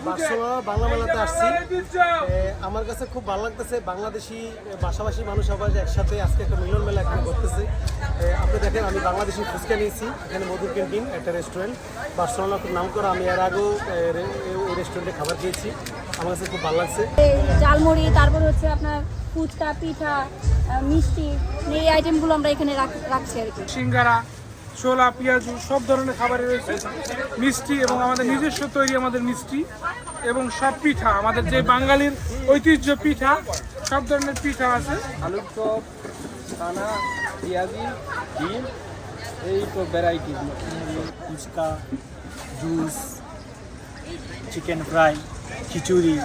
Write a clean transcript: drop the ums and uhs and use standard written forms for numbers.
Barcelona Bangla মেলাতে আসছি। আমার কাছে খুব ভালো লাগতেছে, বাংলাদেশি ভাষাভাষী মানুষ সবাই একসাথে আজকে একটা মিলন মেলা এখানে করতেছে। আপনি দেখেন আমি বাংলাদেশি ফুচকা নিয়েছি, এখানে মধুর ক্যান্টিন একটা রেস্টুরেন্ট, বার্সেলোনা খুব নাম করা। আমি এর আগেও এই রেস্টুরেন্টে খাবার খেয়েছি, আমার কাছে খুব ভালো লাগছে। ঝালমুড়ি, তারপর হচ্ছে আপনার ফুচকা, পিঠা, মিষ্টি, এই আইটেমগুলো আমরা এখানে রাখছি আর কি। সিঙ্গারা, ছোলা, পেঁয়াজু সব ধরনের খাবারই রয়েছে, মিষ্টি এবং আমাদের নিজস্ব তৈরি আমাদের মিষ্টি এবং সব পিঠা, আমাদের যে বাঙালির ঐতিহ্য পিঠা, সব ধরনের পিঠা আছে। আলুর চপ, ছানা, পেঁয়াজি, ডিম, এই তো ভ্যারাইটি। ফুচকা, জুস, চিকেন ফ্রাই, খিচুড়ি,